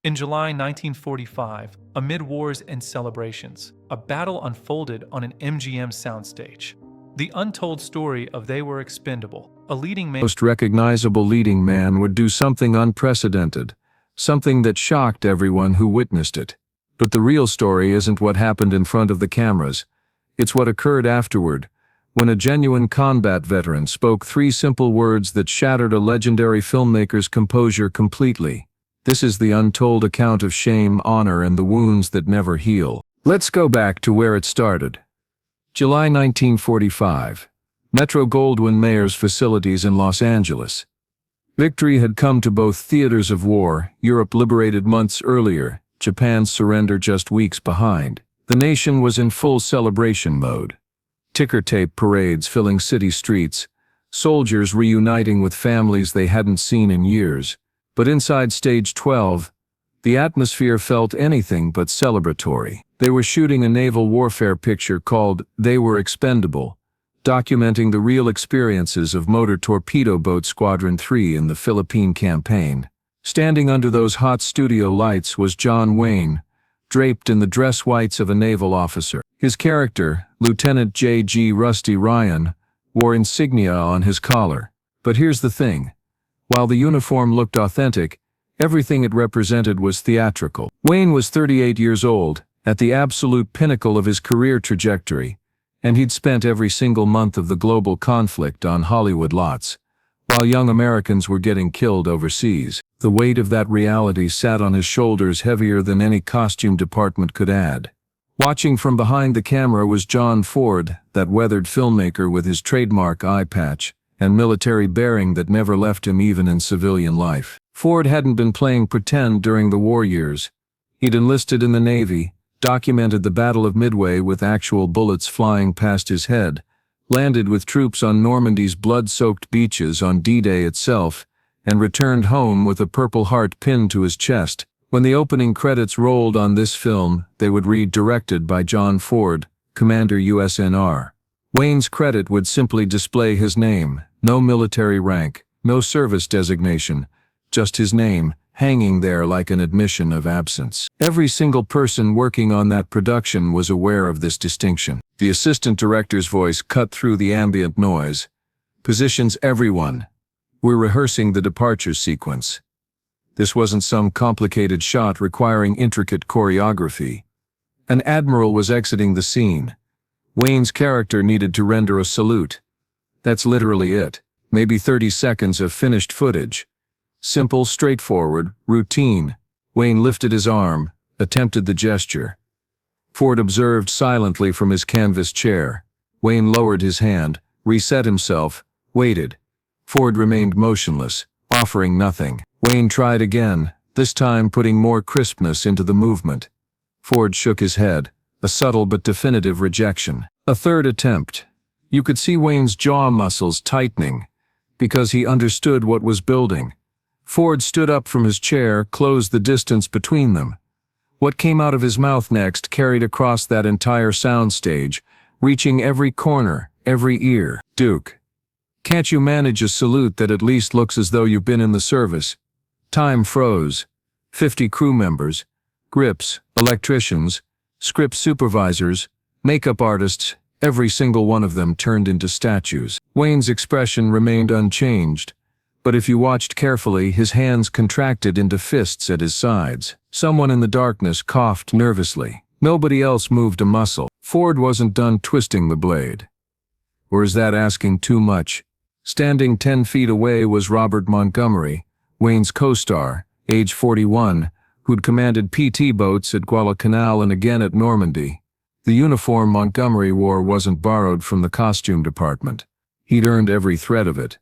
In July 1945, amid wars and celebrations, a battle unfolded on an MGM soundstage. The untold story of They Were Expendable, a leading man, Most recognizable leading man would do something unprecedented, something that shocked everyone who witnessed it. But the real story isn't what happened in front of the cameras. It's what occurred afterward, when a genuine combat veteran spoke three simple words that shattered a legendary filmmaker's composure completely. This is the untold account of shame, honor, and the wounds that never heal. Let's go back to where it started. July 1945. Metro-Goldwyn-Mayer's facilities in Los Angeles. Victory had come to both theaters of war, Europe liberated months earlier, Japan's surrender just weeks behind. The nation was in full celebration mode. Ticker tape parades filling city streets, soldiers reuniting with families they hadn't seen in years. But inside Stage 12, the atmosphere felt anything but celebratory. They were shooting a naval warfare picture called They Were Expendable, documenting the real experiences of Motor Torpedo Boat Squadron 3 in the Philippine campaign. Standing under those hot studio lights was John Wayne, draped in the dress whites of a naval officer. His character, Lieutenant J.G. Rusty Ryan, wore insignia on his collar. But here's the thing. While the uniform looked authentic, everything it represented was theatrical. Wayne was 38 years old, at the absolute pinnacle of his career trajectory, and he'd spent every single month of the global conflict on Hollywood lots, while young Americans were getting killed overseas. The weight of that reality sat on his shoulders heavier than any costume department could add. Watching from behind the camera was John Ford, that weathered filmmaker with his trademark eye patch and military bearing that never left him even in civilian life. Ford hadn't been playing pretend during the war years. He'd enlisted in the Navy, documented the Battle of Midway with actual bullets flying past his head, landed with troops on Normandy's blood-soaked beaches on D-Day itself, and returned home with a Purple Heart pinned to his chest. When the opening credits rolled on this film, they would read directed by John Ford, Commander USNR. Wayne's credit would simply display his name, no military rank, no service designation, just his name, hanging there like an admission of absence. Every single person working on that production was aware of this distinction. The assistant director's voice cut through the ambient noise. Positions everyone. We're rehearsing the departure sequence. This wasn't some complicated shot requiring intricate choreography. An admiral was exiting the scene. Wayne's character needed to render a salute. That's literally it. Maybe 30 seconds of finished footage. Simple, straightforward, routine. Wayne lifted his arm, attempted the gesture. Ford observed silently from his canvas chair. Wayne lowered his hand, reset himself, waited. Ford remained motionless, offering nothing. Wayne tried again, this time putting more crispness into the movement. Ford shook his head, a subtle but definitive rejection. A third attempt. You could see Wayne's jaw muscles tightening, because he understood what was building. Ford stood up from his chair, closed the distance between them. What came out of his mouth next carried across that entire soundstage, reaching every corner, every ear. Duke. Can't you manage a salute that at least looks as though you've been in the service? Time froze. 50 crew members, grips, electricians, script supervisors, makeup artists, every single one of them turned into statues. Wayne's expression remained unchanged, but if you watched carefully, his hands contracted into fists at his sides. Someone in the darkness coughed nervously. Nobody else moved a muscle. Ford wasn't done twisting the blade. Or is that asking too much? Standing 10 feet away was Robert Montgomery, Wayne's co-star, age 41, who'd commanded PT boats at Guadalcanal and again at Normandy. The uniform Montgomery wore wasn't borrowed from the costume department. He'd earned every thread of it.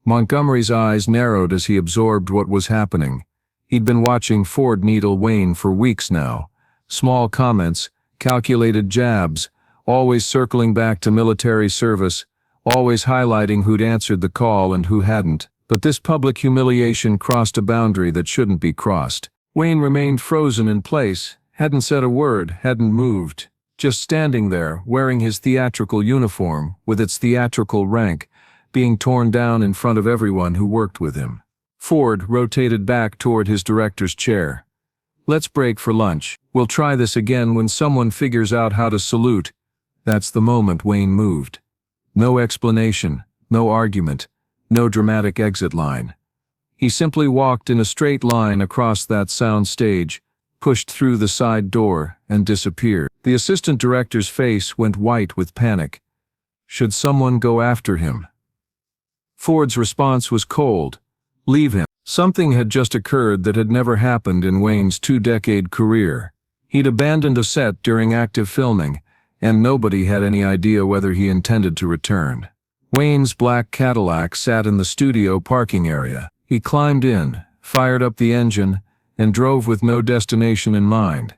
Montgomery's eyes narrowed as he absorbed what was happening. He'd been watching Ford needle Wayne for weeks now. Small comments, calculated jabs, always circling back to military service, always highlighting who'd answered the call and who hadn't. But this public humiliation crossed a boundary that shouldn't be crossed. Wayne remained frozen in place, hadn't said a word, hadn't moved. Just standing there, wearing his theatrical uniform, with its theatrical rank, being torn down in front of everyone who worked with him. Ford rotated back toward his director's chair. Let's break for lunch. We'll try this again when someone figures out how to salute. That's the moment Wayne moved. No explanation, no argument, no dramatic exit line. He simply walked in a straight line across that sound stage, pushed through the side door, and disappeared. The assistant director's face went white with panic. Should someone go after him? Ford's response was cold. Leave him. Something had just occurred that had never happened in Wayne's 2-decade career. He'd abandoned a set during active filming, and nobody had any idea whether he intended to return. Wayne's black Cadillac sat in the studio parking area. He climbed in, fired up the engine, and drove with no destination in mind.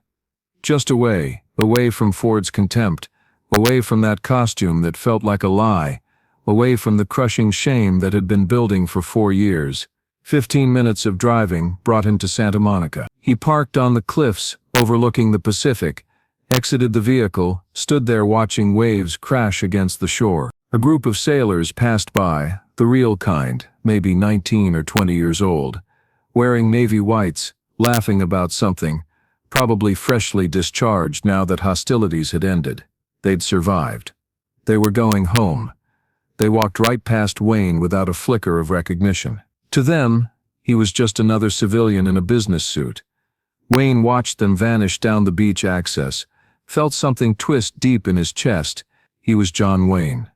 Just away from Ford's contempt, away from that costume that felt like a lie, away from the crushing shame that had been building for 4 years. 15 minutes of driving brought him to Santa Monica. He parked on the cliffs overlooking the Pacific, exited the vehicle, stood there watching waves crash against the shore. A group of sailors passed by, the real kind, maybe 19 or 20 years old, wearing navy whites, laughing about something, probably freshly discharged now that hostilities had ended. They'd survived. They were going home. They walked right past Wayne without a flicker of recognition. To them, he was just another civilian in a business suit. Wayne watched them vanish down the beach access, felt something twist deep in his chest. He was John Wayne.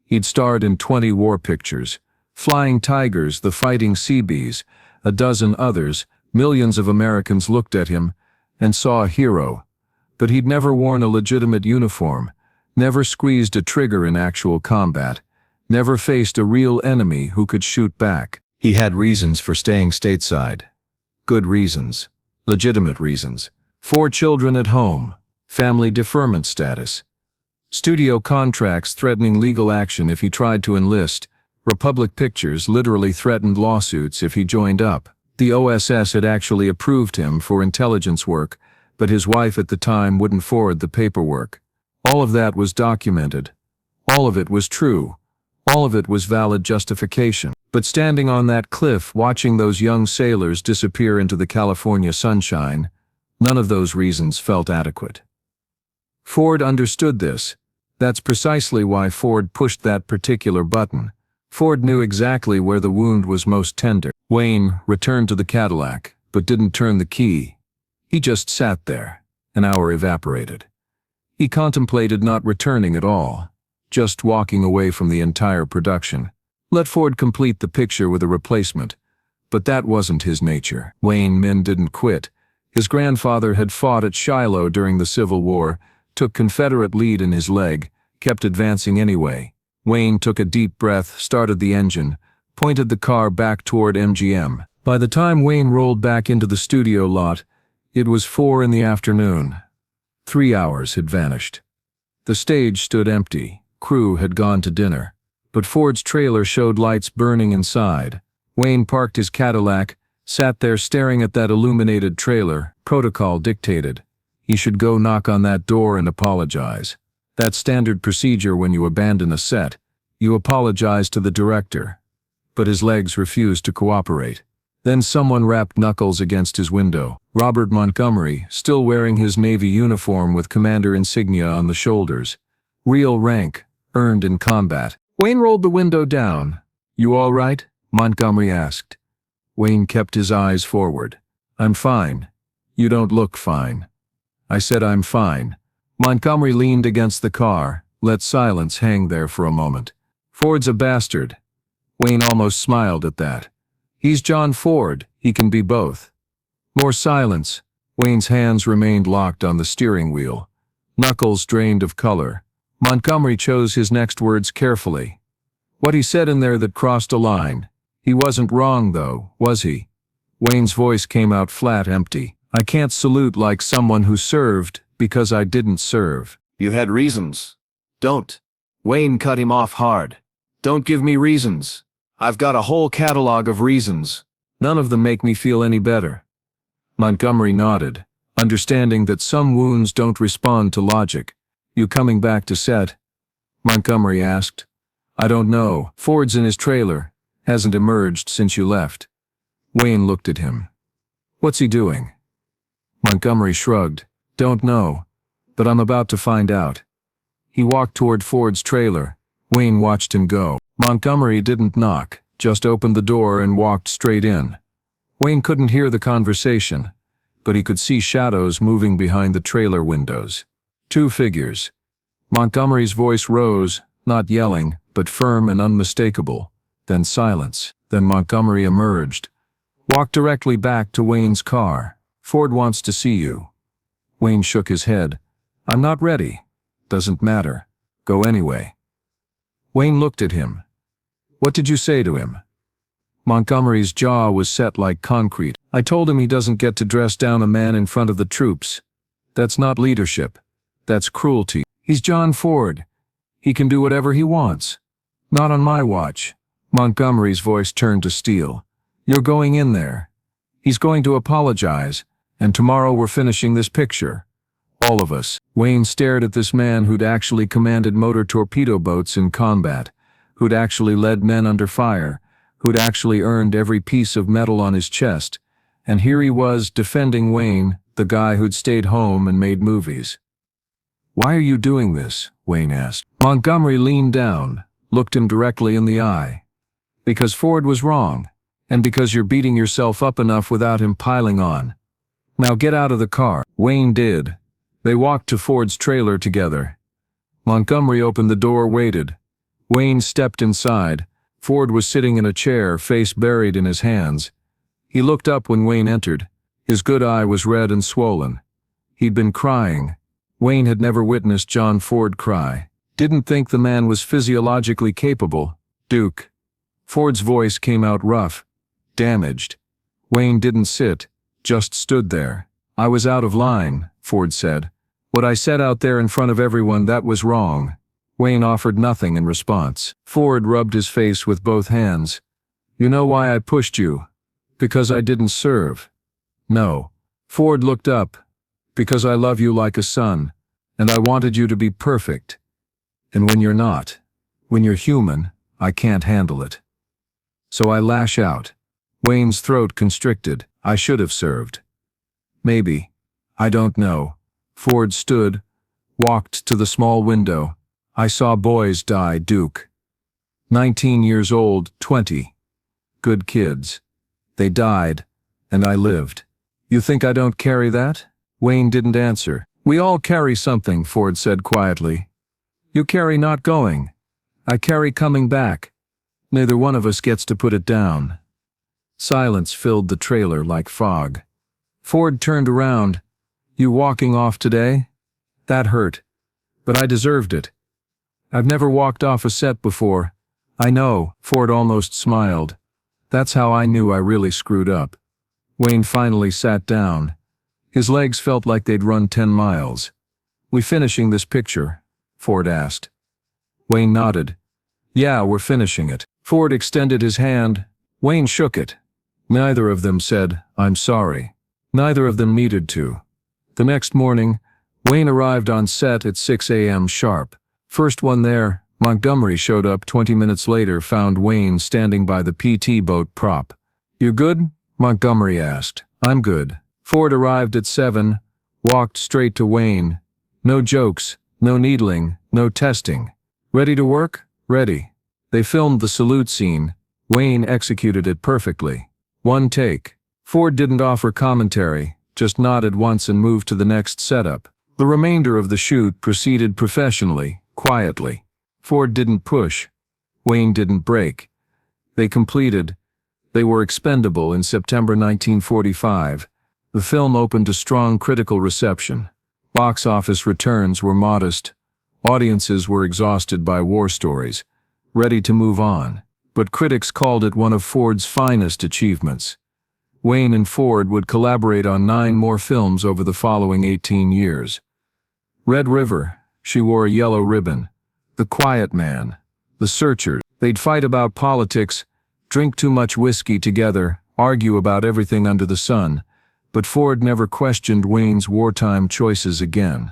He'd starred in 20 war pictures, Flying Tigers, The Fighting Seabees, a dozen others. Millions of Americans looked at him and saw a hero. But he'd never worn a legitimate uniform, never squeezed a trigger in actual combat, never faced a real enemy who could shoot back. He had reasons for staying stateside. Good reasons. Legitimate reasons. 4 children at home. Family deferment status. Studio contracts threatening legal action if he tried to enlist. Republic Pictures literally threatened lawsuits if he joined up. The OSS had actually approved him for intelligence work, but his wife at the time wouldn't forward the paperwork. All of that was documented. All of it was true. All of it was valid justification. But standing on that cliff watching those young sailors disappear into the California sunshine, none of those reasons felt adequate. Ford understood this. That's precisely why Ford pushed that particular button. Ford knew exactly where the wound was most tender. Wayne returned to the Cadillac, but didn't turn the key. He just sat there. An hour evaporated. He contemplated not returning at all, just walking away from the entire production. Let Ford complete the picture with a replacement. But that wasn't his nature. Wayne Min didn't quit. His grandfather had fought at Shiloh during the Civil War, took Confederate lead in his leg, kept advancing anyway. Wayne took a deep breath, started the engine, pointed the car back toward MGM. By the time Wayne rolled back into the studio lot, it was 4 in the afternoon. 3 hours had vanished. The stage stood empty. Crew had gone to dinner. But Ford's trailer showed lights burning inside. Wayne parked his Cadillac, sat there staring at that illuminated trailer. Protocol dictated he should go knock on that door and apologize. That's standard procedure when you abandon a set. You apologize to the director. But his legs refused to cooperate. Then someone rapped knuckles against his window. Robert Montgomery, still wearing his Navy uniform with commander insignia on the shoulders. Real rank, earned in combat. Wayne rolled the window down. "You all right?" Montgomery asked. Wayne kept his eyes forward. "I'm fine." "You don't look fine." "I said I'm fine." Montgomery leaned against the car, let silence hang there for a moment. "Ford's a bastard." Wayne almost smiled at that. "He's John Ford, he can be both." More silence. Wayne's hands remained locked on the steering wheel. Knuckles drained of color. Montgomery chose his next words carefully. What he said in there that crossed a line. He wasn't wrong though, was he? Wayne's voice came out flat empty. "I can't salute like someone who served because I didn't serve." "You had reasons." "Don't." Wayne cut him off hard. "Don't give me reasons. I've got a whole catalog of reasons. None of them make me feel any better." Montgomery nodded, understanding that some wounds don't respond to logic. "You coming back to set?" Montgomery asked. "I don't know. Ford's in his trailer. Hasn't emerged since you left." Wayne looked at him. "What's he doing?" Montgomery shrugged. Don't know, but I'm about to find out. He walked toward Ford's trailer. Wayne watched him go. Montgomery didn't knock, just opened the door and walked straight in. Wayne couldn't hear the conversation, but he could see shadows moving behind the trailer windows. Two figures. Montgomery's voice rose, not yelling, but firm and unmistakable. Then silence. Then Montgomery emerged. Walked directly back to Wayne's car. Ford wants to see you. Wayne shook his head. I'm not ready. Doesn't matter. Go anyway. Wayne looked at him. What did you say to him? Montgomery's jaw was set like concrete. I told him he doesn't get to dress down a man in front of the troops. That's not leadership. That's cruelty. He's John Ford. He can do whatever he wants. Not on my watch. Montgomery's voice turned to steel. You're going in there. He's going to apologize, and tomorrow we're finishing this picture. All of us. Wayne stared at this man who'd actually commanded motor torpedo boats in combat, who'd actually led men under fire, who'd actually earned every piece of metal on his chest, and here he was defending Wayne, the guy who'd stayed home and made movies. Why are you doing this? Wayne asked. Montgomery leaned down, looked him directly in the eye. Because Ford was wrong, and because you're beating yourself up enough without him piling on. Now get out of the car. Wayne did. They walked to Ford's trailer together. Montgomery opened the door, waited. Wayne stepped inside. Ford was sitting in a chair, face buried in his hands. He looked up when Wayne entered. His good eye was red and swollen. He'd been crying. Wayne had never witnessed John Ford cry. Didn't think the man was physiologically capable. Duke. Ford's voice came out rough, damaged. Wayne didn't sit, just stood there. I was out of line, Ford said. What I said out there in front of everyone, that was wrong. Wayne offered nothing in response. Ford rubbed his face with both hands. You know why I pushed you? Because I didn't serve. No. Ford looked up. Because I love you like a son, and I wanted you to be perfect. And when you're not, when you're human, I can't handle it. So I lash out. Wayne's throat constricted. I should have served. Maybe. I don't know. Ford stood, walked to the small window. I saw boys die, Duke. 19 years old, 20. Good kids. They died, and I lived. You think I don't carry that? Wayne didn't answer. We all carry something, Ford said quietly. You carry not going. I carry coming back. Neither one of us gets to put it down. Silence filled the trailer like fog. Ford turned around. You walking off today? That hurt. But I deserved it. I've never walked off a set before. I know, Ford almost smiled. That's how I knew I really screwed up. Wayne finally sat down. His legs felt like they'd run 10 miles. We finishing this picture? Ford asked. Wayne nodded. Yeah, we're finishing it. Ford extended his hand. Wayne shook it. Neither of them said, I'm sorry. Neither of them needed to. The next morning, Wayne arrived on set at 6 a.m. sharp. First one there, Montgomery showed up 20 minutes later, found Wayne standing by the PT boat prop. You good? Montgomery asked. I'm good. Ford arrived at 7, walked straight to Wayne. No jokes, no needling, no testing. Ready to work? Ready. They filmed the salute scene. Wayne executed it perfectly. One take. Ford didn't offer commentary, just nodded once and moved to the next setup. The remainder of the shoot proceeded professionally, quietly. Ford didn't push. Wayne didn't break. They completed. They were expendable in September 1945. The film opened to strong critical reception. Box office returns were modest. Audiences were exhausted by war stories, ready to move on. But critics called it one of Ford's finest achievements. Wayne and Ford would collaborate on 9 more films over the following 18 years. Red River, She Wore a Yellow Ribbon, The Quiet Man, The Searchers. They'd fight about politics, drink too much whiskey together, argue about everything under the sun. But Ford never questioned Wayne's wartime choices again.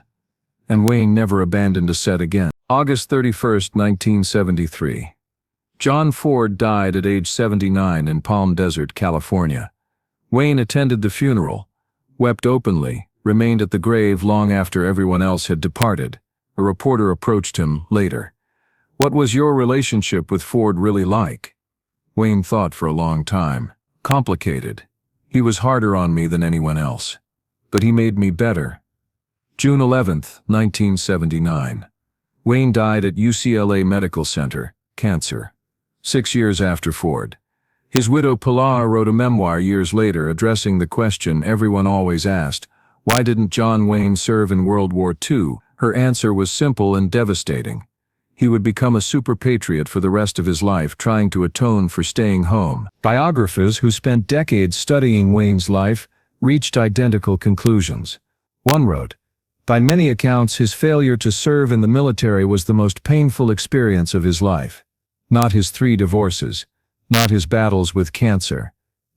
And Wayne never abandoned a set again. August 31, 1973. John Ford died at age 79 in Palm Desert, California. Wayne attended the funeral, wept openly, remained at the grave long after everyone else had departed. A reporter approached him later. "What was your relationship with Ford really like?" Wayne thought for a long time. "Complicated. He was harder on me than anyone else. But he made me better." June 11, 1979. Wayne died at UCLA Medical Center, cancer. 6 years after Ford. His widow Pilar wrote a memoir years later addressing the question everyone always asked, why didn't John Wayne serve in World War II? Her answer was simple and devastating. He would become a super patriot for the rest of his life, trying to atone for staying home. Biographers who spent decades studying Wayne's life reached identical conclusions. One wrote, "By many accounts, his failure to serve in the military was the most painful experience of his life. Not his 3 divorces, not his battles with cancer,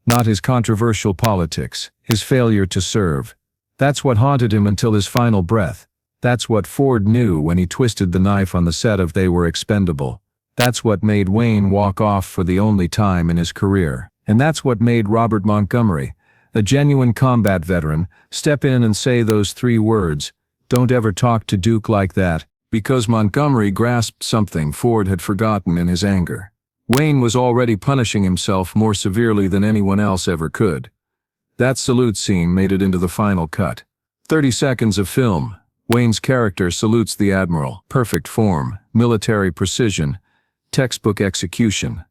not his controversial politics, his failure to serve. That's what haunted him until his final breath. That's what Ford knew when he twisted the knife on the set of They Were Expendable. That's what made Wayne walk off for the only time in his career. And that's what made Robert Montgomery, a genuine combat veteran, step in and say those 3 words, 'Don't ever talk to Duke like that,' because Montgomery grasped something Ford had forgotten in his anger. Wayne was already punishing himself more severely than anyone else ever could. That salute scene made it into the final cut. 30 seconds of film. Wayne's character salutes the Admiral. Perfect form, military precision, textbook execution.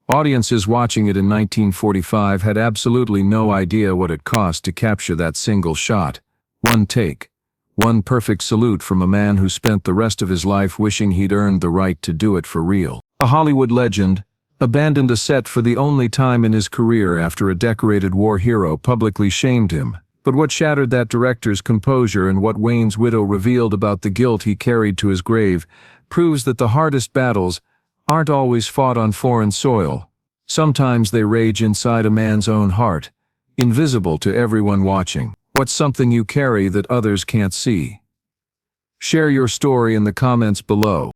Audiences watching it in 1945 had absolutely no idea what it cost to capture that single shot. One take. One perfect salute from a man who spent the rest of his life wishing he'd earned the right to do it for real. A Hollywood legend abandoned a set for the only time in his career after a decorated war hero publicly shamed him. But what shattered that director's composure and what Wayne's widow revealed about the guilt he carried to his grave proves that the hardest battles aren't always fought on foreign soil. Sometimes they rage inside a man's own heart, invisible to everyone watching. What's something you carry that others can't see? Share your story in the comments below.